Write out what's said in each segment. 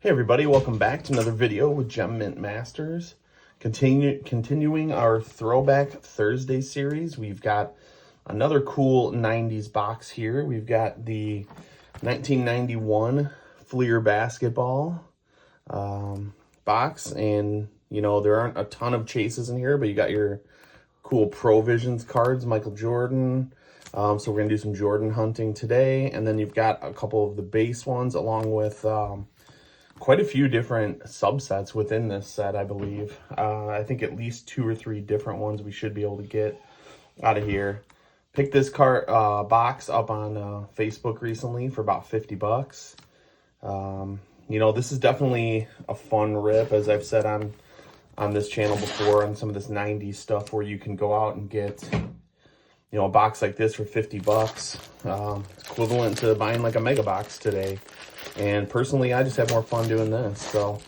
Hey everybody, welcome back to another video with Gem Mint Masters. Continuing our Throwback Thursday series. We've got another cool 90s box here. We've got the 1991 Fleer basketball box, and you know, there aren't a ton of chases in here, but you got your cool Pro Visions cards, Michael Jordan. So we're gonna do some Jordan hunting today, and then you've got a couple of the base ones along with quite a few different subsets within this set, I believe. I think at least 2 or 3 different ones we should be able to get out of here. Picked this box up on Facebook recently for about 50 bucks. You know, this is definitely a fun rip, as I've said on this channel before, on some of this 90s stuff, where you can go out and get, you know, a box like this for 50 bucks. Equivalent to buying like a mega box today. And personally, I just have more fun doing this. So,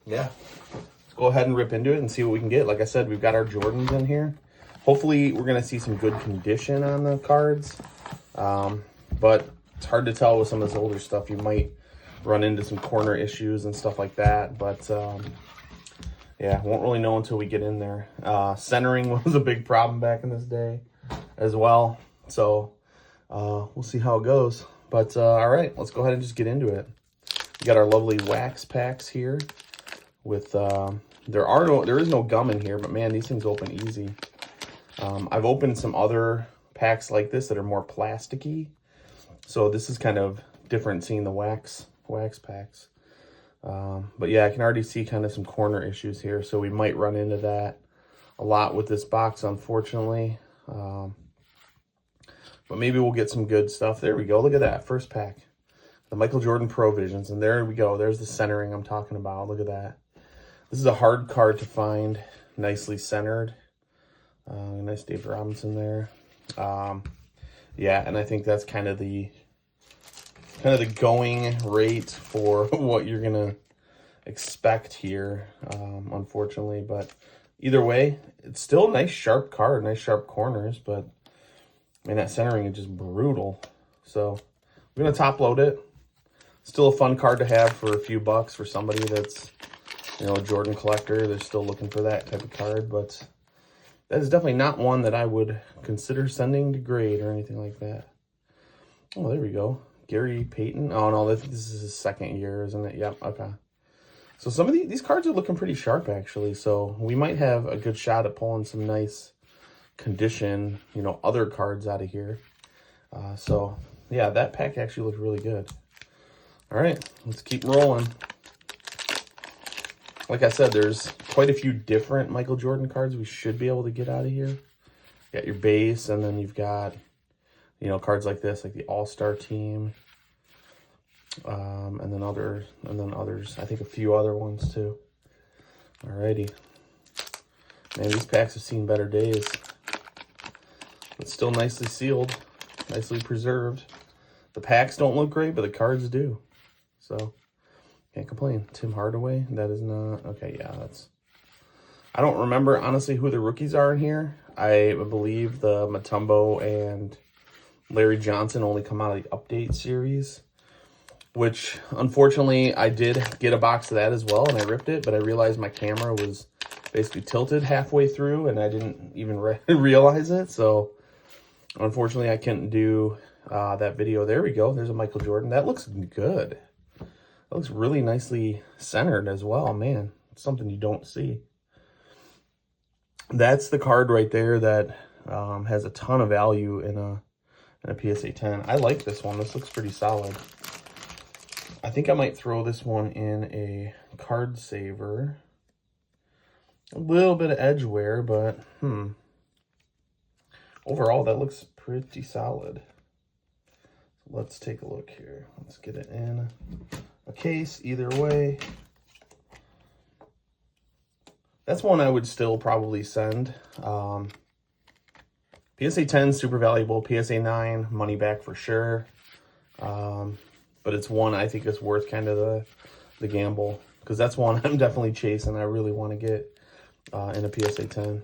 yeah, let's go ahead and rip into it and see what we can get. Like I said, we've got our Jordans in here. Hopefully, we're going to see some good condition on the cards. But it's hard to tell with some of this older stuff. You might run into some corner issues and stuff like that. But, yeah, won't really know until we get in there. Centering was a big problem back in this day as well. So, we'll see how it goes. But, all right, let's go ahead and just get into it. We got our lovely wax packs here with, there is no gum in here, but man, these things open easy. I've opened some other packs like this that are more plasticky. So this is kind of different seeing the wax packs. But yeah, I can already see kind of some corner issues here. So we might run into that a lot with this box, unfortunately. But maybe we'll get some good stuff. There we go. Look at that. First pack. The Michael Jordan Pro Visions. And there we go. There's the centering I'm talking about. Look at that. This is a hard card to find. Nicely centered. Nice Dave Robinson there. Yeah, and I think that's kind of the going rate for what you're going to expect here, unfortunately. But either way, it's still a nice sharp card. Nice sharp corners, but man, that centering is just brutal. So we're going to top load it. Still a fun card to have for a few bucks for somebody that's, you know, a Jordan collector. They're still looking for that type of card. But that is definitely not one that I would consider sending to grade or anything like that. Oh, there we go. Gary Payton. Oh, no, this is his second year, isn't it? Yep, okay. So some of these cards are looking pretty sharp, actually. So we might have a good shot at pulling some nice condition, you know, other cards out of here. So yeah, that pack actually looked really good. All right, let's keep rolling. Like I said, there's quite a few different Michael Jordan cards we should be able to get out of here. You got your base, and then you've got, you know, cards like this, like the All-Star Team, and then others. I think a few other ones too. Alrighty, man, these packs have seen better days. But still nicely sealed, nicely preserved. The packs don't look great, but the cards do. So, can't complain. Tim Hardaway, that is not... Okay, yeah, that's... I don't remember, honestly, who the rookies are in here. I believe the Mutombo and Larry Johnson only come out of the update series, which, unfortunately, I did get a box of that as well, and I ripped it, but I realized my camera was basically tilted halfway through, and I didn't even realize it, so... Unfortunately, I couldn't do that video. There we go. There's a Michael Jordan. That looks good. That looks really nicely centered as well. Man, it's something you don't see. That's the card right there that has a ton of value in a PSA 10. I like this one. This looks pretty solid. I think I might throw this one in a card saver. A little bit of edge wear, but overall, that looks pretty solid. Let's take a look here. Let's get it in a case either way. That's one I would still probably send. PSA 10, super valuable. PSA 9, money back for sure. But it's one I think is worth kind of the gamble, because that's one I'm definitely chasing. I really want to get in a PSA 10.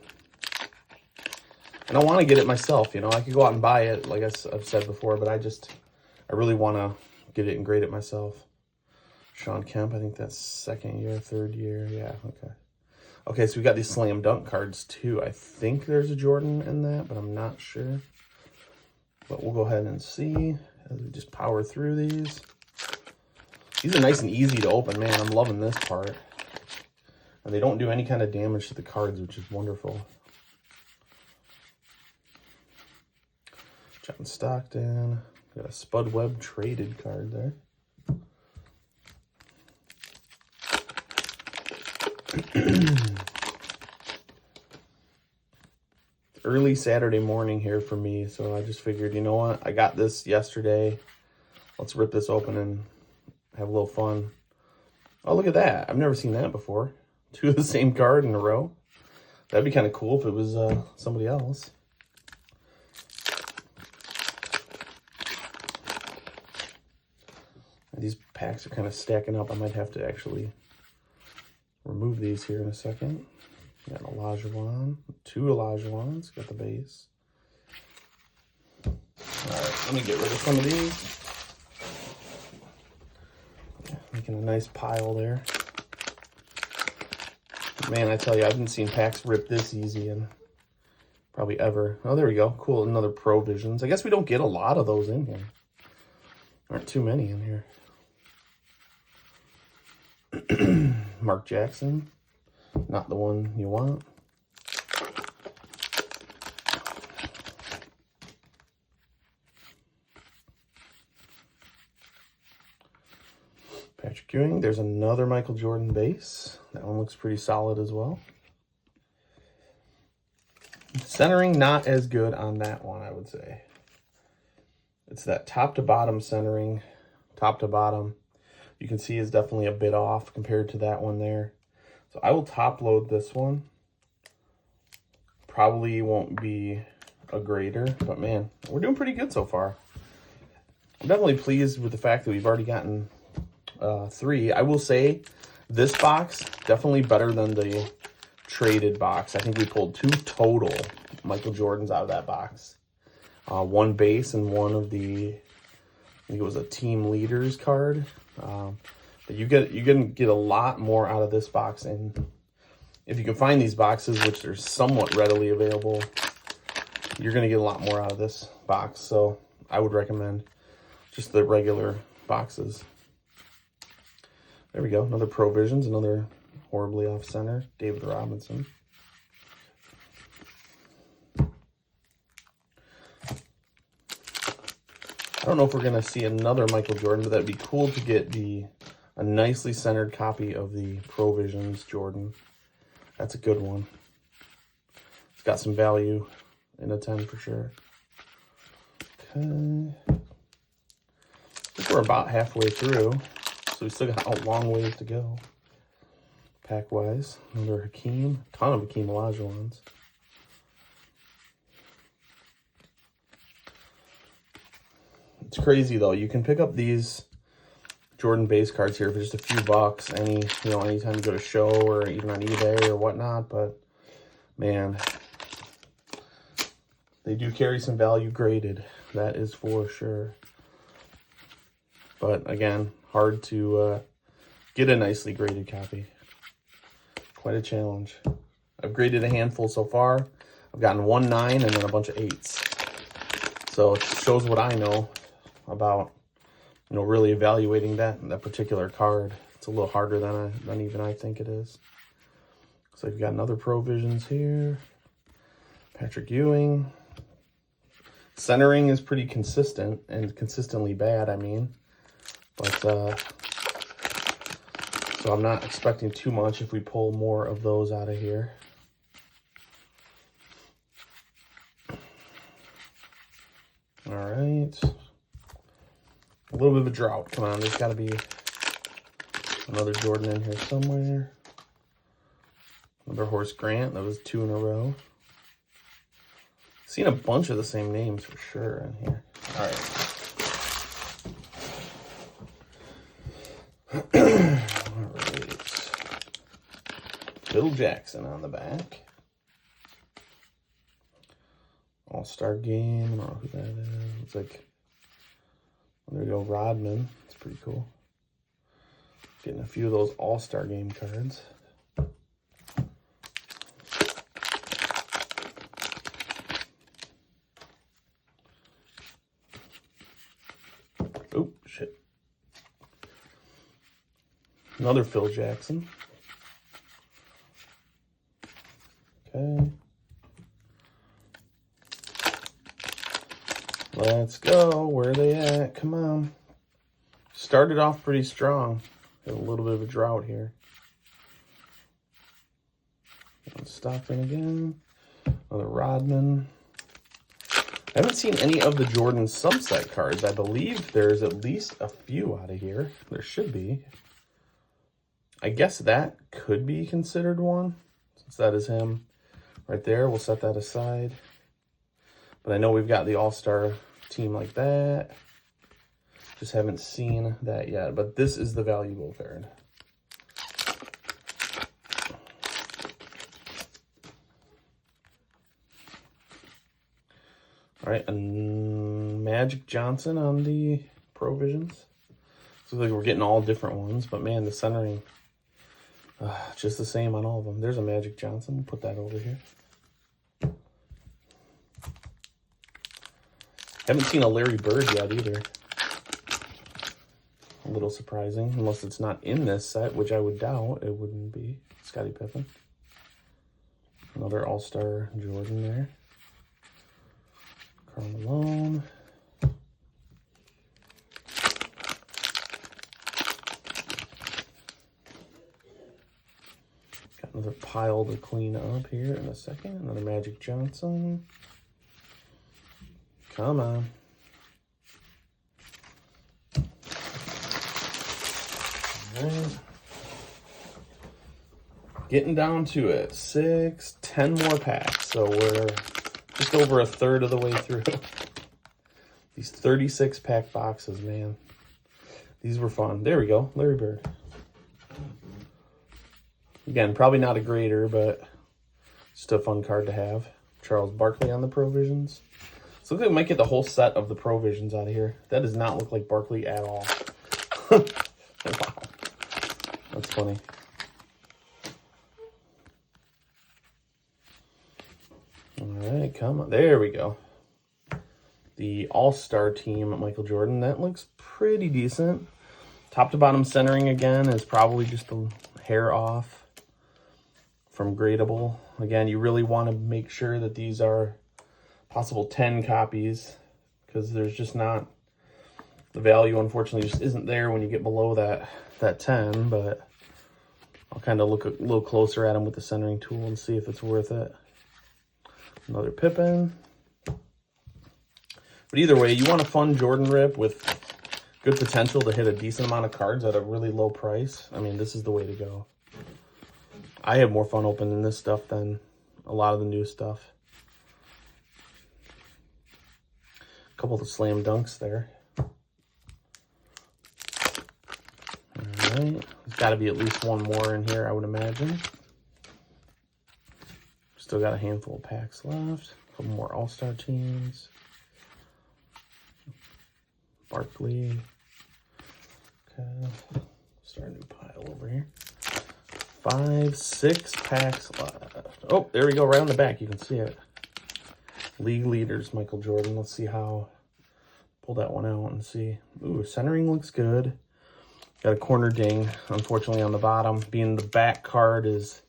And I want to get it myself, you know. I could go out and buy it, like I've said before, but I really want to get it and grade it myself. Sean Kemp, I think that's second year, third year. Yeah, okay. Okay, so we got these slam dunk cards too. I think there's a Jordan in that, but I'm not sure. But we'll go ahead and see as we just power through these. These are nice and easy to open, man. I'm loving this part. And they don't do any kind of damage to the cards, which is wonderful. John Stockton. Got a Spud Webb traded card there. Early Saturday morning here for me, so I just figured, you know what? I got this yesterday. Let's rip this open and have a little fun. Oh, look at that. I've never seen that before. 2 of the same card in a row. That'd be kind of cool if it was somebody else. These packs are kind of stacking up. I might have to actually remove these here in a second. Got an Olajuwon, 2 Olajuwons, got the base. All right, let me get rid of some of these. Making a nice pile there. Man, I tell you, I haven't seen packs rip this easy in probably ever. Oh, there we go. Cool, another Provisions. I guess we don't get a lot of those in here. Aren't too many in here. Mark Jackson, not the one you want. Patrick Ewing, there's another Michael Jordan base. That one looks pretty solid as well. Centering, not as good on that one, I would say. It's that top to bottom centering, top to bottom. You can see is definitely a bit off compared to that one there. So I will top load this one. Probably won't be a grader, but man, we're doing pretty good so far. I'm definitely pleased with the fact that we've already gotten 3. I will say this box definitely better than the traded box. I think we pulled 2 total Michael Jordans out of that box. 1 base and 1 of the, I think it was a team leaders card. But you're gonna get a lot more out of this box, and if you can find these boxes, which are somewhat readily available, you're gonna get a lot more out of this box. So I would recommend just the regular boxes. There we go, another Provisions, another horribly off center, David Robinson. I don't know if we're gonna see another Michael Jordan, but that'd be cool to get a nicely centered copy of the Provisions Jordan. That's a good one. It's got some value in a 10 for sure. Okay. I think we're about halfway through, so we still got a long ways to go. Pack-wise, another Hakeem, ton of Hakeem Olajuwons. It's crazy though. You can pick up these Jordan base cards here for just a few bucks anytime you go to show or even on eBay or whatnot, but man, they do carry some value graded, that is for sure. But again, hard to get a nicely graded copy. Quite a challenge. I've graded a handful so far. I've gotten 1 9 and then a bunch of 8s. So it shows what I know about, really evaluating that particular card. It's a little harder than even I think it is. So you've got another Provisions here. Patrick Ewing. Centering is pretty consistent and consistently bad, I mean. But, so I'm not expecting too much if we pull more of those out of here. All right. A little bit of a drought. Come on, there's got to be another Jordan in here somewhere. Another Horace Grant. That was 2 in a row. Seen a bunch of the same names for sure in here. All right. All right. Phil Jackson on the back. All-Star Game. I don't know who that is. It's like, there we go, Rodman. It's pretty cool. Getting a few of those All-Star Game cards. Oh, shit. Another Phil Jackson. Okay. Let's go. Where are they at? Come on. Started off pretty strong. Got a little bit of a drought here. Stockton again. Another Rodman. I haven't seen any of the Jordan subset cards. I believe there's at least a few out of here. There should be. I guess that could be considered one, since that is him right there. We'll set that aside. But I know we've got the All-Star team like that. Just haven't seen that yet. But this is the valuable card. All right, and Magic Johnson on the Provisions. Looks like we're getting all different ones, but man, the centering, just the same on all of them. There's a Magic Johnson. Put that over here. Haven't seen a Larry Bird yet either. A little surprising, unless it's not in this set, which I would doubt it wouldn't be. Scottie Pippen. Another All-Star Jordan there. Karl Malone. Got another pile to clean up here in a second. Another Magic Johnson. Come on. All right. Getting down to it. 10 more packs. So we're just over a third of the way through. These 36 pack boxes, man. These were fun. There we go. Larry Bird. Again, probably not a grader, but just a fun card to have. Charles Barkley on the Provisions. So looks like we might get the whole set of the Provisions out of here. That does not look like Barkley at all. Wow. That's funny. All right, come on. There we go. The All-Star team, Michael Jordan. That looks pretty decent. Top to bottom centering again is probably just a hair off from gradable. Again, you really want to make sure that these are possible 10 copies, because there's just not, the value unfortunately just isn't there when you get below that 10, but I'll kind of look a little closer at them with the centering tool and see if it's worth it. Another Pippen. But either way, you want a fun Jordan rip with good potential to hit a decent amount of cards at a really low price. I mean, this is the way to go. I have more fun opening this stuff than a lot of the new stuff. A couple of the slam dunks there. All right. There's got to be at least one more in here, I would imagine. Still got a handful of packs left. A couple more All-Star teams. Barkley. Okay. Start a new pile over here. 5, 6 packs left. Oh, there we go. Right on the back. You can see it. League leaders, Michael Jordan. Let's see how. Pull that one out and see. Ooh, centering looks good. Got a corner ding, unfortunately, on the bottom. Being the back card is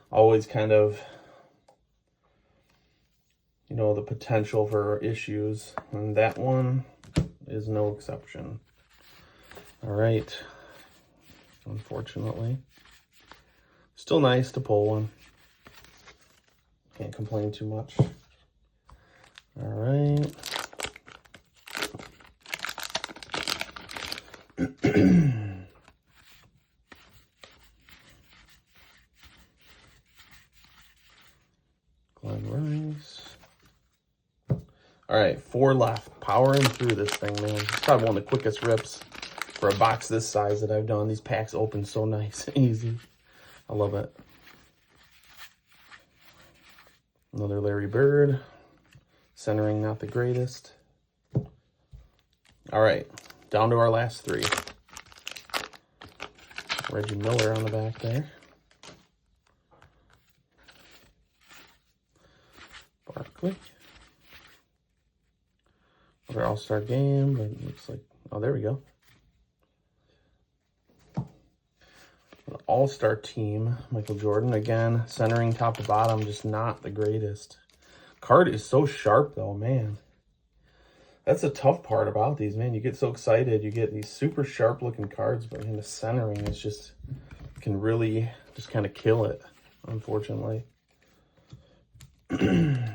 always kind of, you know, the potential for issues. And that one is no exception. All right. Unfortunately. Still nice to pull one. Can't complain too much. All right. Glenn Rice. All right, 4 left. Powering through this thing, man. It's probably one of the quickest rips for a box this size that I've done. These packs open so nice and easy. I love it. Another Larry Bird. Centering not the greatest. All right, down to our last 3. Reggie Miller on the back there. Barkley. Another All-Star game, but it looks like, oh, there we go. An All-Star team, Michael Jordan. Again, centering top to bottom, just not the greatest. Card is so sharp, though, man. That's the tough part about these, man. You get so excited. You get these super sharp-looking cards, but in the centering, it's just, can really just kind of kill it, unfortunately. But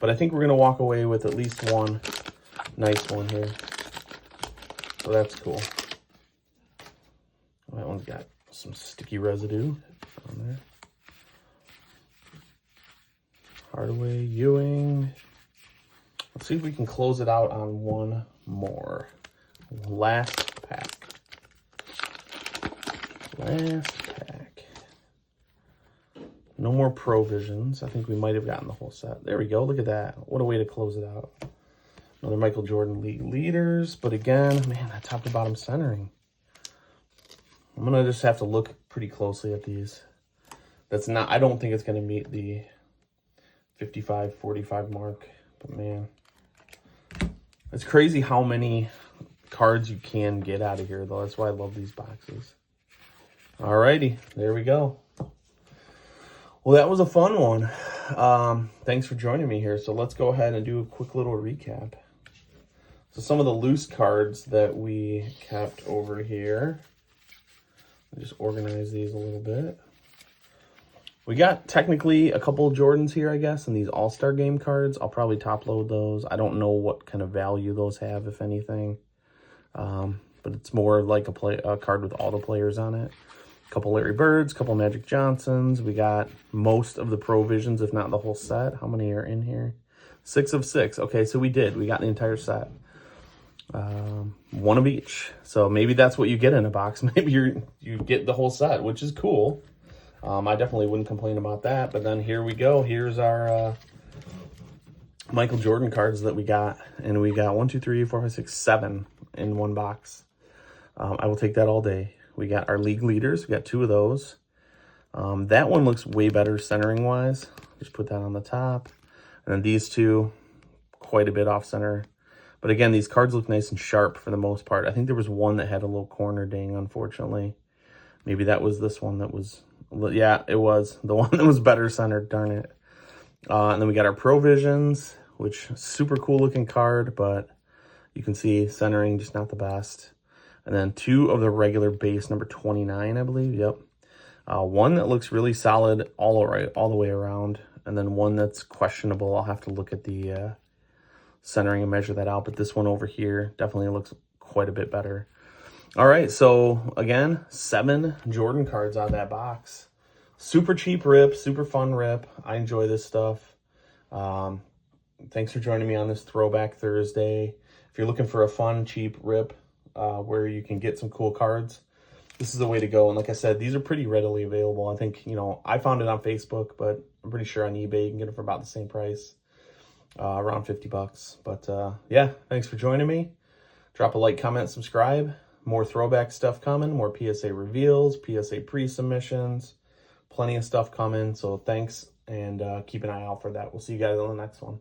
I think we're going to walk away with at least one nice one here. So that's cool. That one's got some sticky residue on there. Hardaway, Ewing. Let's see if we can close it out on one more. Last pack. Last pack. No more Provisions. I think we might have gotten the whole set. There we go. Look at that. What a way to close it out. Another Michael Jordan League Leaders. But again, man, that top to bottom centering. I'm going to just have to look pretty closely at these. That's not, I don't think it's going to meet the 55-45 mark. But man, it's crazy how many cards you can get out of here, though. That's why I love these boxes. Alrighty, there we go. Well, that was a fun one. Thanks for joining me here. So let's go ahead and do a quick little recap. So some of the loose cards that we kept over here. I'll just organize these a little bit. We got technically a couple of Jordans here, I guess, and these All-Star Game cards. I'll probably top load those. I don't know what kind of value those have, if anything. But it's more like a card with all the players on it. Couple Larry Birds, couple Magic Johnsons. We got most of the Provisions, if not the whole set. How many are in here? 6 of 6. Okay, so we got the entire set. One of each. So maybe that's what you get in a box. Maybe you get the whole set, which is cool. I definitely wouldn't complain about that. But then here we go. Here's our Michael Jordan cards that we got. And we got 1, 2, 3, 4, 5, 6, 7 in one box. I will take that all day. We got our league leaders. We got 2 of those. That one looks way better centering wise. Just put that on the top. And then these 2, quite a bit off center. But again, these cards look nice and sharp for the most part. I think there was one that had a little corner ding, unfortunately. Maybe that was this one that was, yeah, it was. The one that was better centered, darn it. And then we got our Provisions, which super cool looking card, but you can see centering just not the best. And then 2 of the regular base, number 29, I believe. Yep. One that looks really solid all the way around. And then one that's questionable. I'll have to look at the centering and measure that out. But this one over here definitely looks quite a bit better. All right. So, again, 7 Jordan cards out of that box. Super cheap rip. Super fun rip. I enjoy this stuff. Thanks for joining me on this Throwback Thursday. If you're looking for a fun, cheap rip, where you can get some cool cards, this is the way to go. And like I said, these are pretty readily available. I think, I found it on Facebook, but I'm pretty sure on eBay you can get it for about the same price, around 50 bucks. But yeah, thanks for joining me. Drop a like, comment, subscribe. More throwback stuff coming, more PSA reveals, PSA pre-submissions, plenty of stuff coming. So thanks, and keep an eye out for that. We'll see you guys on the next one.